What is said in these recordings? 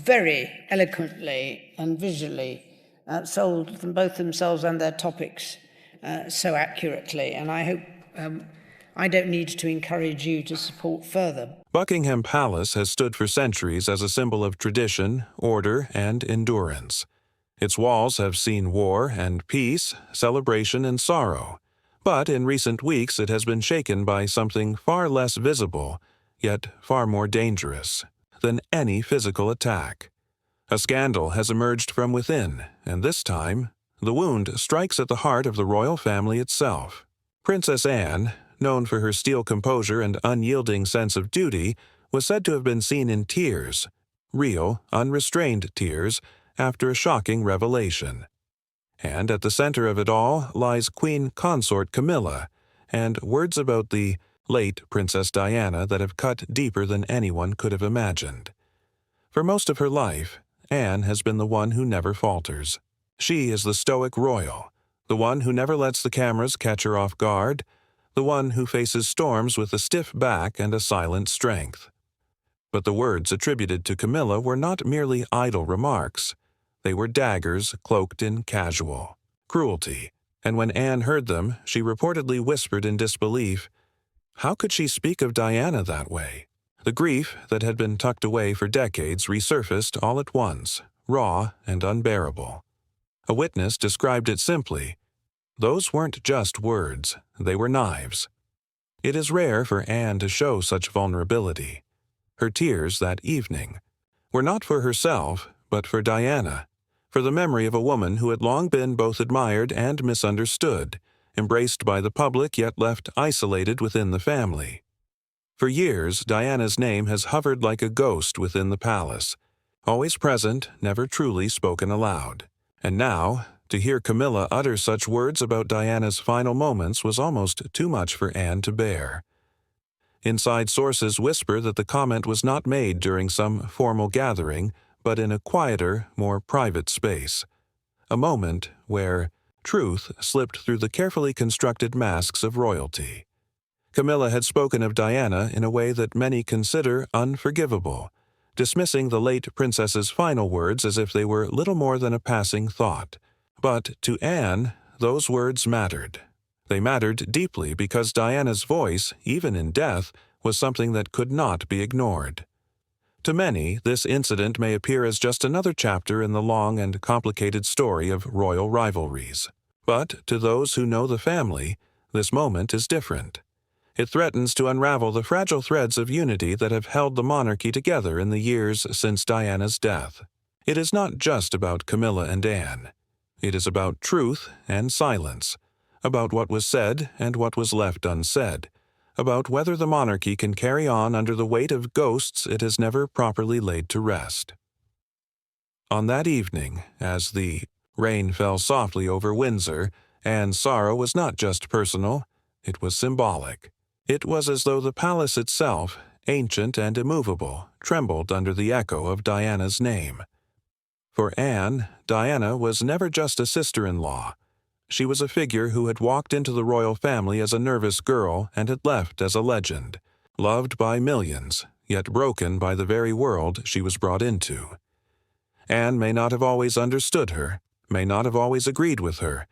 very eloquently and visually sold them both themselves and their topics so accurately, and I hope I don't need to encourage you to support further. Buckingham Palace has stood for centuries as a symbol of tradition, order, and endurance. Its walls have seen war and peace, celebration and sorrow, but in recent weeks it has been shaken by something far less visible, yet far more dangerous, than any physical attack. A scandal has emerged from within, and this time, the wound strikes at the heart of the royal family itself. Princess Anne, known for her steel composure and unyielding sense of duty, was said to have been seen in tears, real, unrestrained tears, after a shocking revelation. And at the center of it all lies Queen Consort Camilla, and words about the late Princess Diana that have cut deeper than anyone could have imagined. For most of her life, Anne has been the one who never falters. She is the stoic royal, the one who never lets the cameras catch her off guard, the one who faces storms with a stiff back and a silent strength. But the words attributed to Camilla were not merely idle remarks. They were daggers cloaked in casual cruelty, and when Anne heard them, she reportedly whispered in disbelief, "How could she speak of Diana that way?" The grief that had been tucked away for decades resurfaced all at once, raw and unbearable. A witness described it simply, "Those weren't just words, they were knives." It is rare for Anne to show such vulnerability. Her tears that evening were not for herself, but for Diana, for the memory of a woman who had long been both admired and misunderstood, embraced by the public yet left isolated within the family. For years, Diana's name has hovered like a ghost within the palace, always present, never truly spoken aloud. And now, to hear Camilla utter such words about Diana's final moments was almost too much for Anne to bear. Inside sources whisper that the comment was not made during some formal gathering, but in a quieter, more private space. A moment where truth slipped through the carefully constructed masks of royalty. Camilla had spoken of Diana in a way that many consider unforgivable, dismissing the late princess's final words as if they were little more than a passing thought. But to Anne, those words mattered. They mattered deeply because Diana's voice, even in death, was something that could not be ignored. To many, this incident may appear as just another chapter in the long and complicated story of royal rivalries. But to those who know the family, this moment is different. It threatens to unravel the fragile threads of unity that have held the monarchy together in the years since Diana's death. It is not just about Camilla and Anne. It is about truth and silence, about what was said and what was left unsaid, about whether the monarchy can carry on under the weight of ghosts it has never properly laid to rest. On that evening, as the rain fell softly over Windsor, Anne's sorrow was not just personal, it was symbolic. It was as though the palace itself, ancient and immovable, trembled under the echo of Diana's name. For Anne, Diana was never just a sister-in-law. She was a figure who had walked into the royal family as a nervous girl and had left as a legend, loved by millions, yet broken by the very world she was brought into. Anne may not have always understood her, may not have always agreed with her,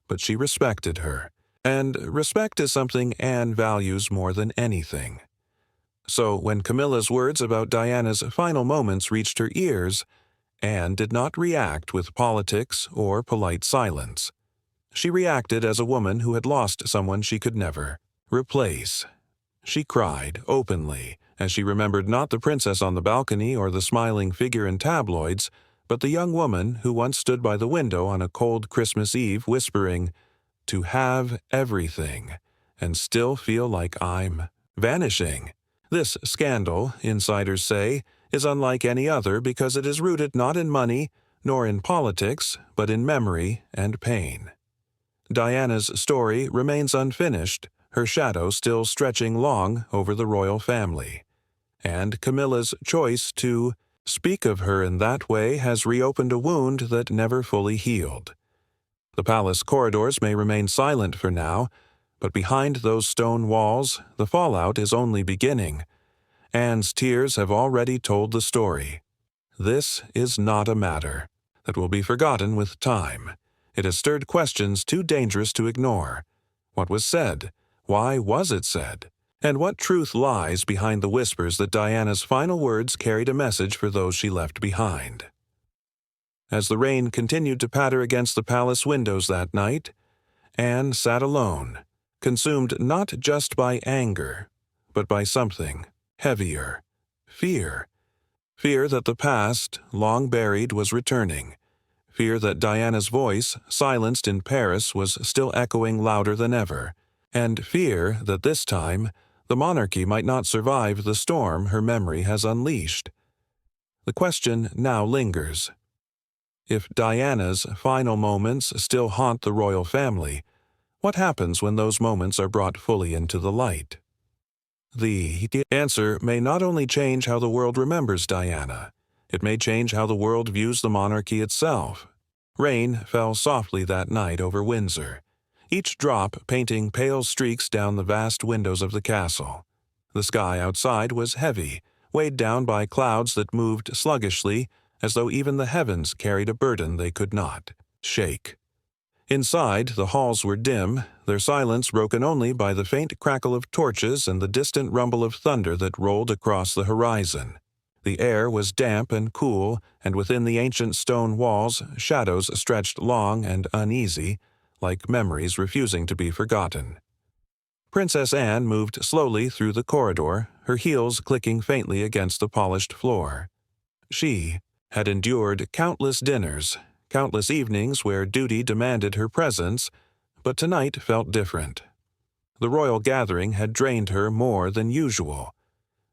but she respected her. And respect is something Anne values more than anything. So when Camilla's words about Diana's final moments reached her ears, Anne did not react with politics or polite silence. She reacted as a woman who had lost someone she could never replace. She cried openly as she remembered not the princess on the balcony or the smiling figure in tabloids, but the young woman who once stood by the window on a cold Christmas Eve whispering, "To have everything, and still feel like I'm vanishing." This scandal, insiders say, is unlike any other because it is rooted not in money, nor in politics, but in memory and pain. Diana's story remains unfinished, her shadow still stretching long over the royal family. And Camilla's choice to speak of her in that way has reopened a wound that never fully healed. The palace corridors may remain silent for now, but behind those stone walls, the fallout is only beginning. Anne's tears have already told the story. This is not a matter that will be forgotten with time. It has stirred questions too dangerous to ignore. What was said? Why was it said? And what truth lies behind the whispers that Diana's final words carried a message for those she left behind? As the rain continued to patter against the palace windows that night, Anne sat alone, consumed not just by anger, but by something heavier, fear. Fear that the past, long buried, was returning. Fear that Diana's voice, silenced in Paris, was still echoing louder than ever. And fear that this time the monarchy might not survive the storm her memory has unleashed. The question now lingers. If Diana's final moments still haunt the royal family, what happens when those moments are brought fully into the light? The answer may not only change how the world remembers Diana, it may change how the world views the monarchy itself. Rain fell softly that night over Windsor, each drop painting pale streaks down the vast windows of the castle. The sky outside was heavy, weighed down by clouds that moved sluggishly, as though even the heavens carried a burden they could not shake. Inside, the halls were dim, their silence broken only by the faint crackle of torches and the distant rumble of thunder that rolled across the horizon. The air was damp and cool, and within the ancient stone walls, shadows stretched long and uneasy, like memories refusing to be forgotten. Princess Anne moved slowly through the corridor, her heels clicking faintly against the polished floor. She had endured countless dinners, countless evenings where duty demanded her presence, but tonight felt different. The royal gathering had drained her more than usual.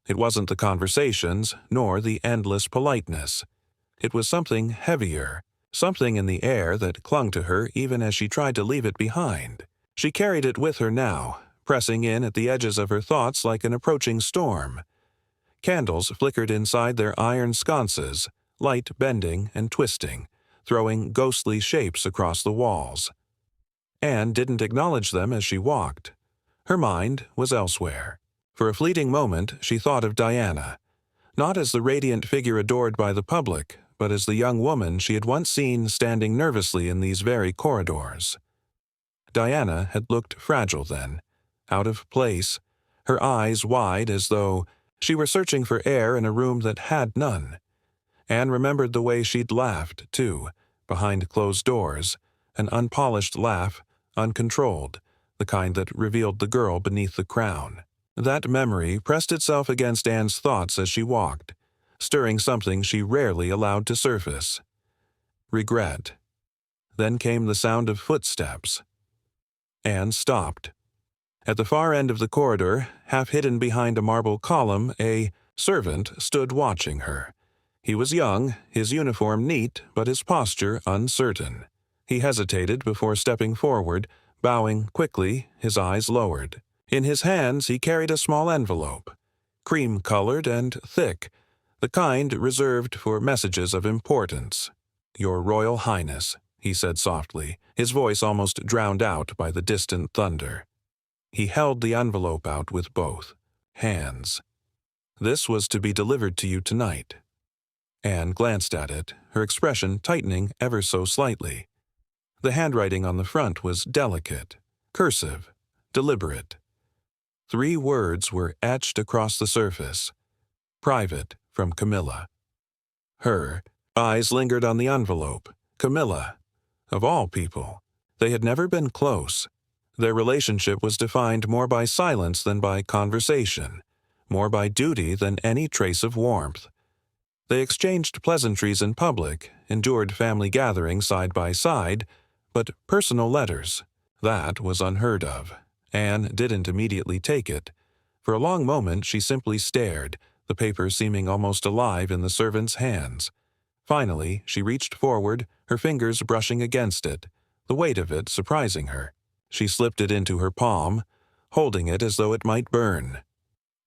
It wasn't the conversations, nor the endless politeness. It was something heavier, something in the air that clung to her even as she tried to leave it behind. She carried it with her now, pressing in at the edges of her thoughts like an approaching storm. Candles flickered inside their iron sconces, light bending and twisting, throwing ghostly shapes across the walls. Anne didn't acknowledge them as she walked. Her mind was elsewhere. For a fleeting moment, she thought of Diana, not as the radiant figure adored by the public, but as the young woman she had once seen standing nervously in these very corridors. Diana had looked fragile then, out of place, her eyes wide as though she were searching for air in a room that had none. Anne remembered the way she'd laughed, too, behind closed doors, an unpolished laugh, uncontrolled, the kind that revealed the girl beneath the crown. That memory pressed itself against Anne's thoughts as she walked, stirring something she rarely allowed to surface. Regret. Then came the sound of footsteps. Anne stopped. At the far end of the corridor, half hidden behind a marble column, a servant stood watching her. He was young, his uniform neat, but his posture uncertain. He hesitated before stepping forward, bowing quickly, his eyes lowered. In his hands he carried a small envelope, cream-colored and thick, the kind reserved for messages of importance. "Your Royal Highness," he said softly, his voice almost drowned out by the distant thunder. He held the envelope out with both hands. "This was to be delivered to you tonight." Anne glanced at it, her expression tightening ever so slightly. The handwriting on the front was delicate, cursive, deliberate. 3 words were etched across the surface. "Private from Camilla." Her eyes lingered on the envelope. Camilla. Of all people. They had never been close. Their relationship was defined more by silence than by conversation, more by duty than any trace of warmth. They exchanged pleasantries in public, endured family gatherings side by side, but personal letters, that was unheard of. Anne didn't immediately take it. For a long moment she simply stared, the paper seeming almost alive in the servant's hands. Finally, she reached forward, her fingers brushing against it, the weight of it surprising her. She slipped it into her palm, holding it as though it might burn.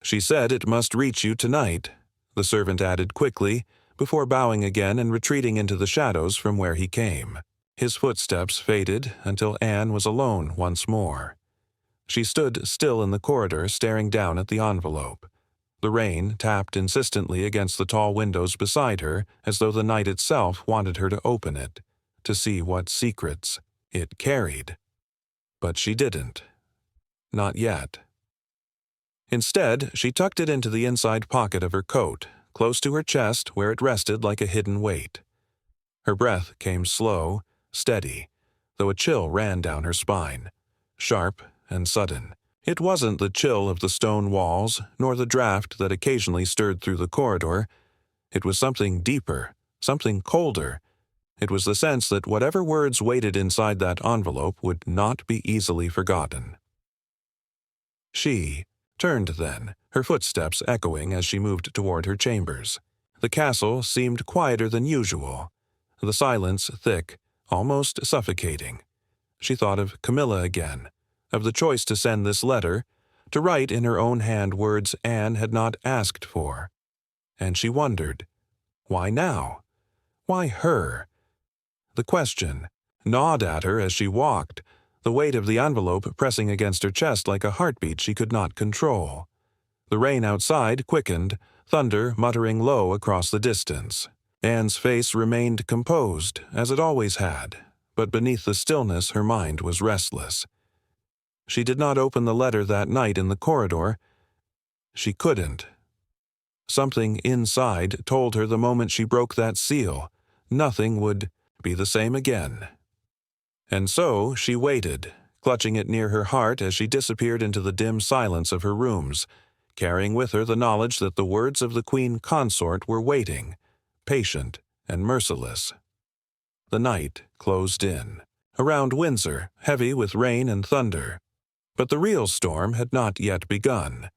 "She said it must reach you tonight," the servant added quickly, before bowing again and retreating into the shadows from where he came. His footsteps faded until Anne was alone once more. She stood still in the corridor, staring down at the envelope. The rain tapped insistently against the tall windows beside her as though the night itself wanted her to open it, to see what secrets it carried. But she didn't. Not yet. Instead, she tucked it into the inside pocket of her coat, close to her chest where it rested like a hidden weight. Her breath came slow, steady, though a chill ran down her spine, sharp and sudden. It wasn't the chill of the stone walls, nor the draft that occasionally stirred through the corridor. It was something deeper, something colder. It was the sense that whatever words waited inside that envelope would not be easily forgotten. She turned then, her footsteps echoing as she moved toward her chambers. The castle seemed quieter than usual, the silence thick, almost suffocating. She thought of Camilla again, of the choice to send this letter, to write in her own hand words Anne had not asked for. And she wondered, why now? Why her? The question gnawed at her as she walked, the weight of the envelope pressing against her chest like a heartbeat she could not control. The rain outside quickened, thunder muttering low across the distance. Anne's face remained composed, as it always had, but beneath the stillness her mind was restless. She did not open the letter that night in the corridor. She couldn't. Something inside told her the moment she broke that seal, nothing would be the same again. And so she waited, clutching it near her heart as she disappeared into the dim silence of her rooms, carrying with her the knowledge that the words of the queen consort were waiting, patient and merciless. The night closed in, around Windsor, heavy with rain and thunder. But the real storm had not yet begun.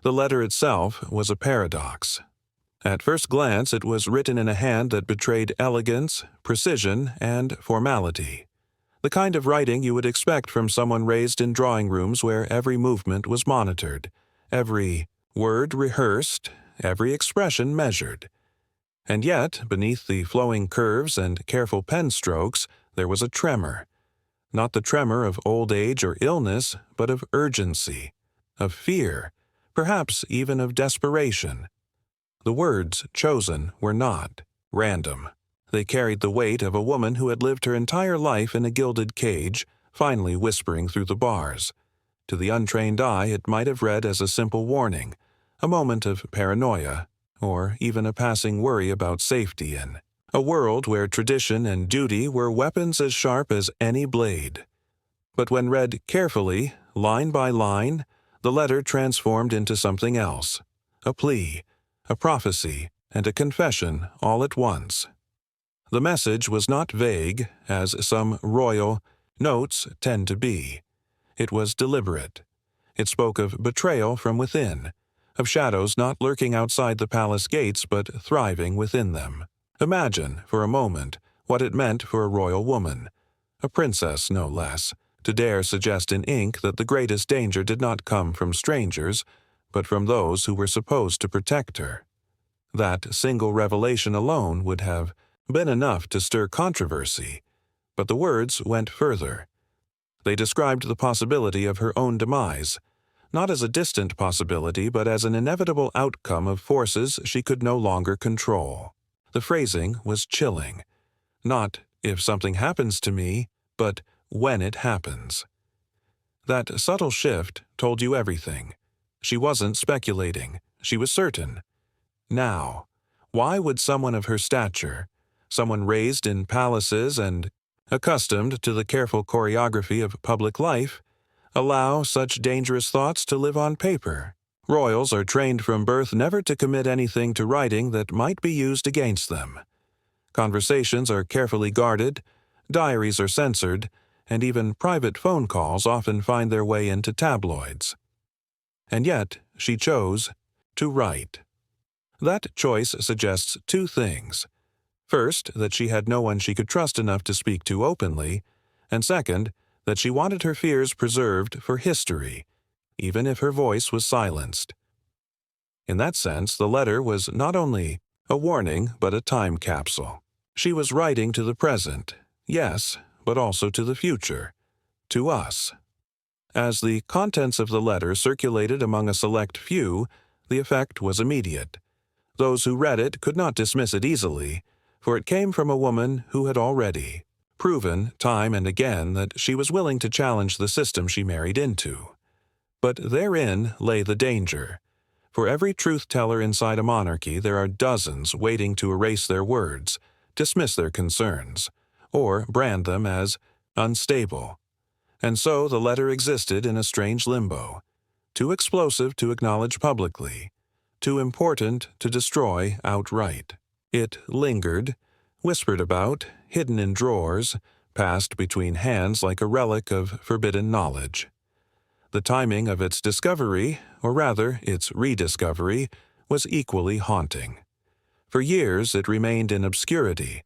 The letter itself was a paradox. At first glance, it was written in a hand that betrayed elegance, precision, and formality. The kind of writing you would expect from someone raised in drawing rooms where every movement was monitored, every word rehearsed, every expression measured. And yet, beneath the flowing curves and careful pen strokes, there was a tremor. Not the tremor of old age or illness, but of urgency, of fear, perhaps even of desperation. The words chosen were not random. They carried the weight of a woman who had lived her entire life in a gilded cage, finally whispering through the bars. To the untrained eye, it might have read as a simple warning, a moment of paranoia, or even a passing worry about safety in a world where tradition and duty were weapons as sharp as any blade. But when read carefully, line by line, the letter transformed into something else, a plea, a prophecy, and a confession all at once. The message was not vague, as some royal notes tend to be. It was deliberate. It spoke of betrayal from within, of shadows not lurking outside the palace gates but thriving within them. Imagine, for a moment, what it meant for a royal woman, a princess no less, to dare suggest in ink that the greatest danger did not come from strangers, but from those who were supposed to protect her. That single revelation alone would have been enough to stir controversy, but the words went further. They described the possibility of her own demise, not as a distant possibility, but as an inevitable outcome of forces she could no longer control. The phrasing was chilling. Not, if something happens to me, but when it happens. That subtle shift told you everything. She wasn't speculating. She was certain. Now, why would someone of her stature, someone raised in palaces and accustomed to the careful choreography of public life, allow such dangerous thoughts to live on paper? Royals are trained from birth never to commit anything to writing that might be used against them. Conversations are carefully guarded, diaries are censored, and even private phone calls often find their way into tabloids. And yet, she chose to write. That choice suggests two things. First, that she had no one she could trust enough to speak to openly, and second, that she wanted her fears preserved for history, even if her voice was silenced. In that sense, the letter was not only a warning but a time capsule. She was writing to the present, yes, but also to the future, to us. As the contents of the letter circulated among a select few, The effect was immediate. Those who read it could not dismiss it easily, for it came from a woman who had already proven time and again that she was willing to challenge the system she married into. But therein lay the danger. For every truth-teller inside a monarchy there are dozens waiting to erase their words, dismiss their concerns, or brand them as unstable. And so the letter existed in a strange limbo, too explosive to acknowledge publicly, too important to destroy outright. It lingered, whispered about, hidden in drawers, passed between hands like a relic of forbidden knowledge. The timing of its discovery, or rather its rediscovery, was equally haunting. For years it remained in obscurity,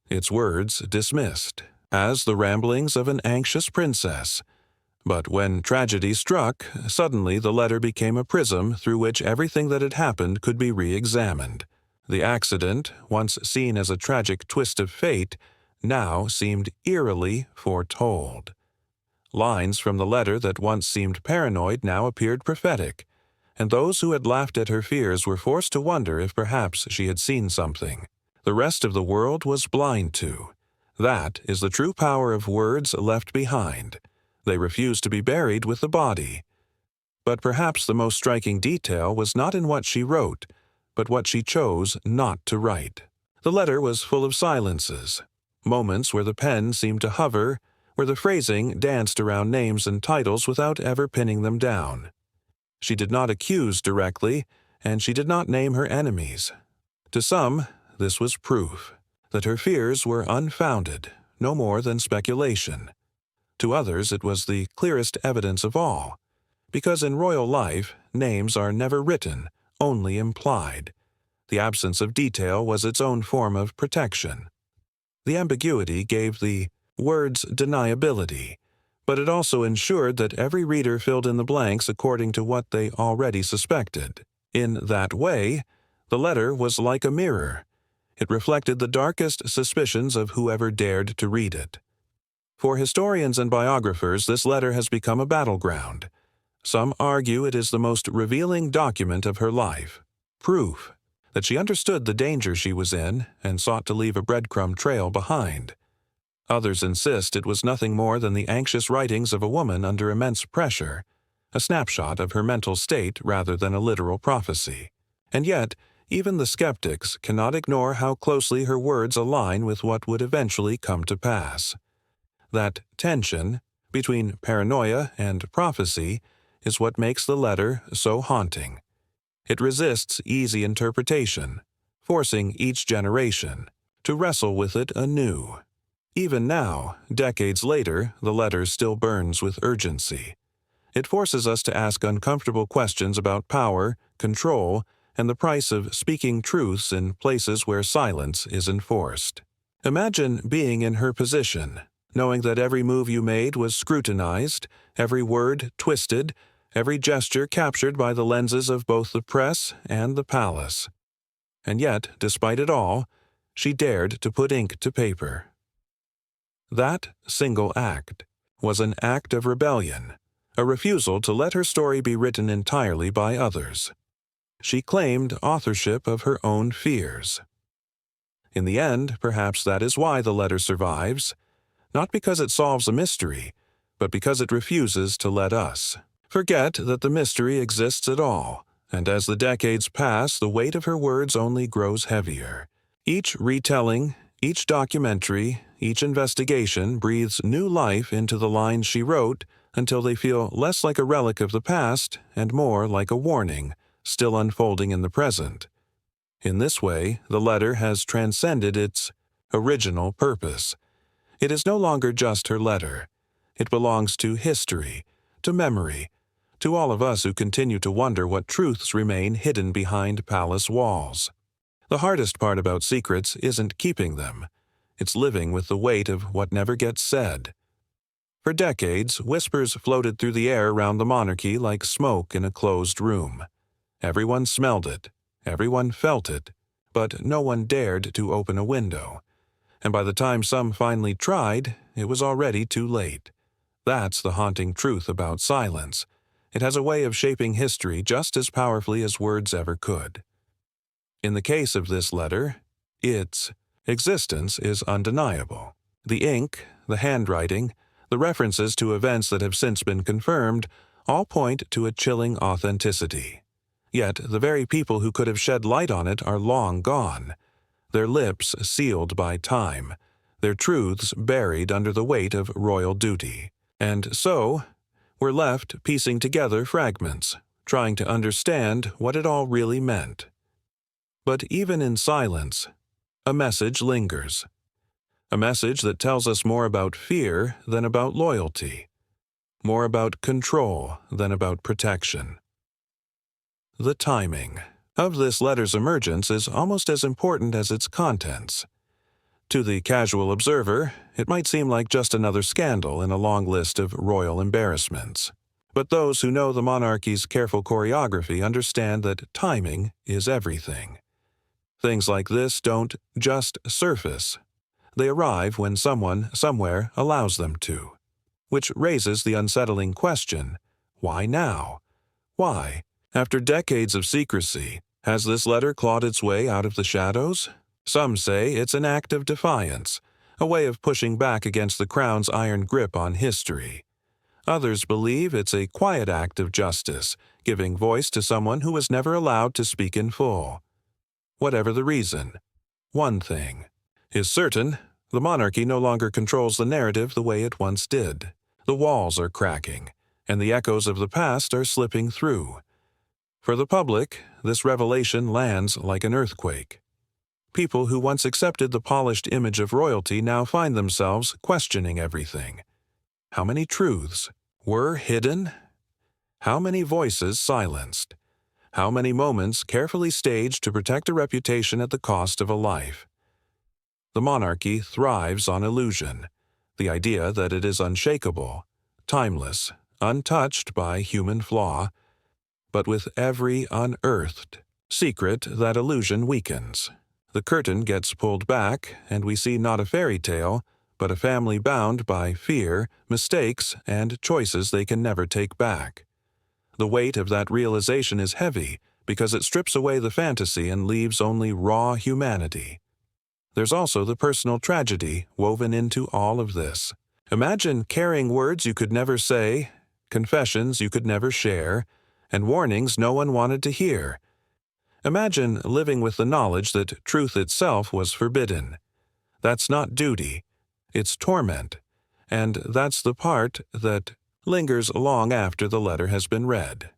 its words dismissed, as the ramblings of an anxious princess. But when tragedy struck, suddenly the letter became a prism through which everything that had happened could be re-examined. The accident, once seen as a tragic twist of fate, now seemed eerily foretold. Lines from the letter that once seemed paranoid now appeared prophetic, and those who had laughed at her fears were forced to wonder if perhaps she had seen something the rest of the world was blind to. That is the true power of words left behind. They refuse to be buried with the body. But perhaps the most striking detail was not in what she wrote, but what she chose not to write. The letter was full of silences, moments where the pen seemed to hover, where the phrasing danced around names and titles without ever pinning them down. She did not accuse directly, and she did not name her enemies. To some, this was proof that her fears were unfounded, no more than speculation. To others it was the clearest evidence of all, because in royal life names are never written, only implied. The absence of detail was its own form of protection. The ambiguity gave the words deniability, but it also ensured that every reader filled in the blanks according to what they already suspected. In that way, the letter was like a mirror. It reflected the darkest suspicions of whoever dared to read it. For historians and biographers, this letter has become a battleground. Some argue it is the most revealing document of her life, proof that she understood the danger she was in and sought to leave a breadcrumb trail behind. Others insist it was nothing more than the anxious writings of a woman under immense pressure, a snapshot of her mental state rather than a literal prophecy. And yet, even the skeptics cannot ignore how closely her words align with what would eventually come to pass. That tension between paranoia and prophecy is what makes the letter so haunting. It resists easy interpretation, forcing each generation to wrestle with it anew. Even now, decades later, the letter still burns with urgency. It forces us to ask uncomfortable questions about power, control, and the price of speaking truths in places where silence is enforced. Imagine being in her position, knowing that every move you made was scrutinized, every word twisted, every gesture captured by the lenses of both the press and the palace. And yet, despite it all, she dared to put ink to paper. That single act was an act of rebellion, a refusal to let her story be written entirely by others. She claimed authorship of her own fears. In the end, perhaps that is why the letter survives, not because it solves a mystery, but because it refuses to let us forget that the mystery exists at all, and as the decades pass, the weight of her words only grows heavier. Each retelling, each documentary, each investigation breathes new life into the lines she wrote until they feel less like a relic of the past and more like a warning, still unfolding in the present. In this way, the letter has transcended its original purpose. It is no longer just her letter. It belongs to history, to memory, to all of us who continue to wonder what truths remain hidden behind palace walls. The hardest part about secrets isn't keeping them. It's living with the weight of what never gets said. For decades, whispers floated through the air around the monarchy like smoke in a closed room. Everyone smelled it, everyone felt it, but no one dared to open a window. And by the time some finally tried, it was already too late. That's the haunting truth about silence. It has a way of shaping history just as powerfully as words ever could. In the case of this letter, its existence is undeniable. The ink, the handwriting, the references to events that have since been confirmed all point to a chilling authenticity. Yet the very people who could have shed light on it are long gone, their lips sealed by time, their truths buried under the weight of royal duty. And so, we're left piecing together fragments, trying to understand what it all really meant. But even in silence, a message lingers. A message that tells us more about fear than about loyalty, more about control than about protection. The timing of this letter's emergence is almost as important as its contents. To the casual observer, it might seem like just another scandal in a long list of royal embarrassments. But those who know the monarchy's careful choreography understand that timing is everything. Things like this don't just surface. They arrive when someone, somewhere, allows them to. Which raises the unsettling question, why now? Why, after decades of secrecy, has this letter clawed its way out of the shadows? Some say it's an act of defiance, a way of pushing back against the crown's iron grip on history. Others believe it's a quiet act of justice, giving voice to someone who was never allowed to speak in full. Whatever the reason, one thing is certain: the monarchy no longer controls the narrative the way it once did. The walls are cracking, and the echoes of the past are slipping through. For the public, this revelation lands like an earthquake. People who once accepted the polished image of royalty now find themselves questioning everything. How many truths were hidden? How many voices silenced? How many moments carefully staged to protect a reputation at the cost of a life? The monarchy thrives on illusion, the idea that it is unshakable, timeless, untouched by human flaw. But with every unearthed secret, that illusion weakens. The curtain gets pulled back, and we see not a fairy tale, but a family bound by fear, mistakes, and choices they can never take back. The weight of that realization is heavy because it strips away the fantasy and leaves only raw humanity. There's also the personal tragedy woven into all of this. Imagine carrying words you could never say, confessions you could never share, and warnings no one wanted to hear. Imagine living with the knowledge that truth itself was forbidden. That's not duty, it's torment, and that's the part that lingers long after the letter has been read.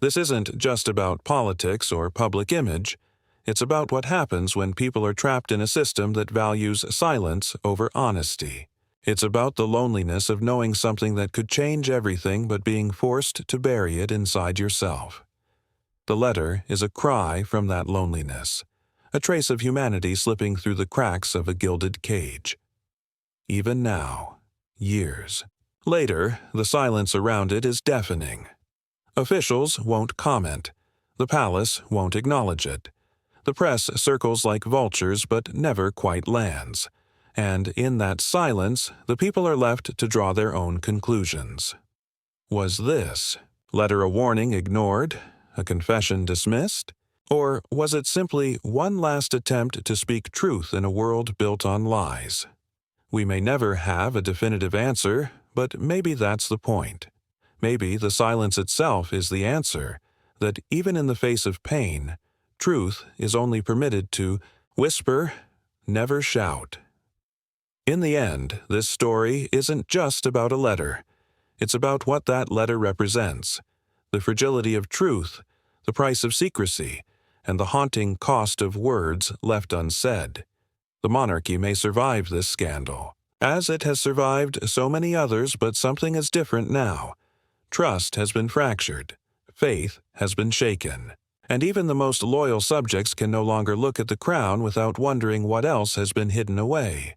This isn't just about politics or public image. It's about what happens when people are trapped in a system that values silence over honesty. It's about the loneliness of knowing something that could change everything but being forced to bury it inside yourself. The letter is a cry from that loneliness, a trace of humanity slipping through the cracks of a gilded cage. Even now, years later, the silence around it is deafening. Officials won't comment. The palace won't acknowledge it. The press circles like vultures but never quite lands. And in that silence, the people are left to draw their own conclusions. Was this letter a warning ignored, a confession dismissed? Or was it simply one last attempt to speak truth in a world built on lies? We may never have a definitive answer, but maybe that's the point. Maybe the silence itself is the answer, that even in the face of pain, truth is only permitted to whisper, never shout. In the end, this story isn't just about a letter. It's about what that letter represents, the fragility of truth, the price of secrecy, and the haunting cost of words left unsaid. The monarchy may survive this scandal, as it has survived so many others, but something is different now. Trust has been fractured, faith has been shaken, and even the most loyal subjects can no longer look at the crown without wondering what else has been hidden away.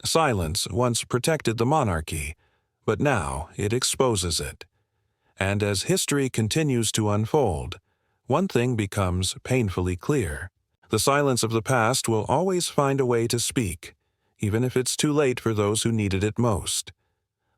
Silence once protected the monarchy, but now it exposes it. And as history continues to unfold, one thing becomes painfully clear. The silence of the past will always find a way to speak, even if it's too late for those who needed it most.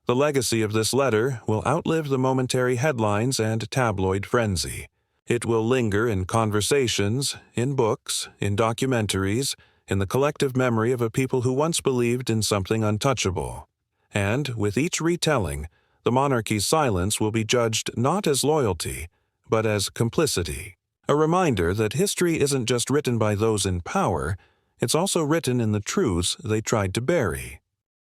The legacy of this letter will outlive the momentary headlines and tabloid frenzy. It will linger in conversations, in books, in documentaries, in the collective memory of a people who once believed in something untouchable. And, with each retelling, the monarchy's silence will be judged not as loyalty, but as complicity. A reminder that history isn't just written by those in power, it's also written in the truths they tried to bury.